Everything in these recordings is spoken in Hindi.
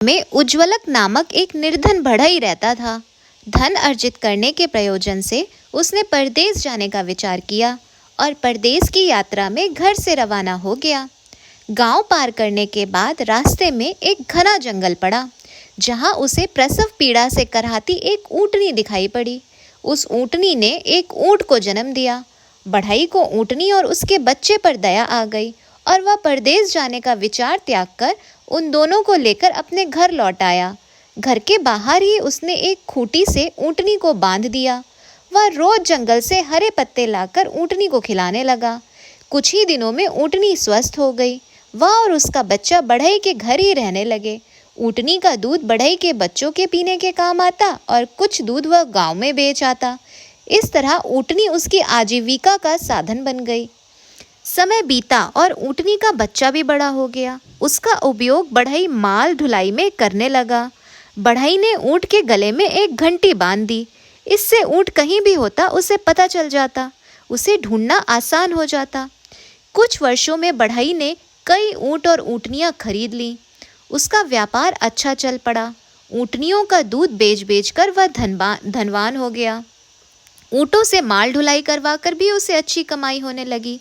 में उज्ज्वलक नामक एक निर्धन बढ़ई रहता था। धन अर्जित करने के प्रयोजन से उसने परदेश जाने का विचार किया और परदेश की यात्रा में घर से रवाना हो गया। गांव पार करने के बाद रास्ते में एक घना जंगल पड़ा, जहां उसे प्रसव पीड़ा से कराहती एक ऊँटनी दिखाई पड़ी। उस ऊँटनी ने एक ऊँट को जन्म दिया। बढ़ई को ऊँटनी और उसके बच्चे पर दया आ गई और वह परदेश जाने का विचार त्याग कर उन दोनों को लेकर अपने घर लौट आया। घर के बाहर ही उसने एक खूंटी से ऊँटनी को बांध दिया। वह रोज जंगल से हरे पत्ते लाकर ऊँटनी को खिलाने लगा। कुछ ही दिनों में ऊँटनी स्वस्थ हो गई। वह और उसका बच्चा बढ़ई के घर ही रहने लगे। ऊँटनी का दूध बढ़ई के बच्चों के पीने के काम आता और कुछ दूध वह गांव में बेच आता। इस तरह ऊँटनी उसकी आजीविका का साधन बन गई। समय बीता और ऊँटनी का बच्चा भी बड़ा हो गया। उसका उपयोग बढ़ई माल ढुलाई में करने लगा। बढ़ई ने ऊँट के गले में एक घंटी बांध दी। इससे ऊँट कहीं भी होता उसे पता चल जाता। उसे ढूंढना आसान हो जाता। कुछ वर्षों में बढ़ई ने कई ऊँट और ऊँटनियाँ खरीद लीं। उसका व्यापार अच्छा चल पड़ा। ऊँटनियों का दूध बेच बेच कर वह धनवान हो गया। ऊँटों से माल ढुलाई करवा कर भी उसे अच्छी कमाई होने लगी।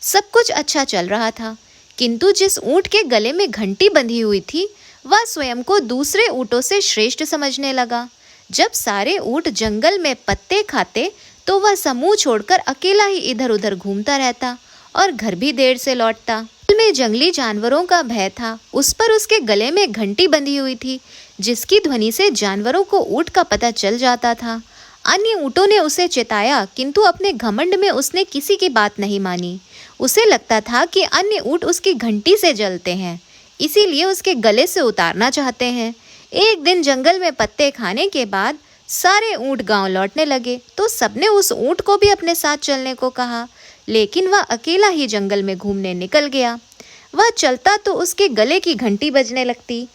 सब कुछ अच्छा चल रहा था, किंतु जिस ऊँट के गले में घंटी बंधी हुई थी, वह स्वयं को दूसरे ऊँटों से श्रेष्ठ समझने लगा। जब सारे ऊँट जंगल में पत्ते खाते तो वह समूह छोड़कर अकेला ही इधर उधर घूमता रहता और घर भी देर से लौटता। में जंगली जानवरों का भय था। उस पर उसके गले में घंटी बंधी हुई थी, जिसकी ध्वनि से जानवरों को ऊँट का पता चल जाता था। अन्य ऊँटों ने उसे चिताया, किंतु अपने घमंड में उसने किसी की बात नहीं मानी। उसे लगता था कि अन्य ऊँट उसकी घंटी से जलते हैं, इसीलिए उसके गले से उतारना चाहते हैं। एक दिन जंगल में पत्ते खाने के बाद सारे ऊँट गांव लौटने लगे तो सबने उस ऊँट को भी अपने साथ चलने को कहा, लेकिन वह अकेला ही जंगल में घूमने निकल गया। वह चलता तो उसके गले की घंटी बजने लगती।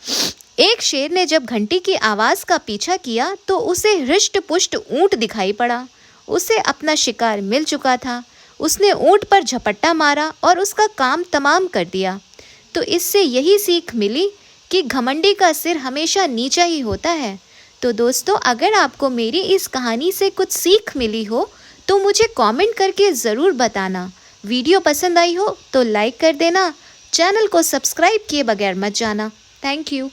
एक शेर ने जब घंटी की आवाज का पीछा किया तो उसे हृष्ट पुष्ट ऊँट दिखाई पड़ा। उसे अपना शिकार मिल चुका था। उसने ऊँट पर झपट्टा मारा और उसका काम तमाम कर दिया। तो इससे यही सीख मिली कि घमंडी का सिर हमेशा नीचा ही होता है। तो दोस्तों, अगर आपको मेरी इस कहानी से कुछ सीख मिली हो तो मुझे कमेंट करके ज़रूर बताना। वीडियो पसंद आई हो तो लाइक कर देना। चैनल को सब्सक्राइब किए बगैर मत जाना। Thank you.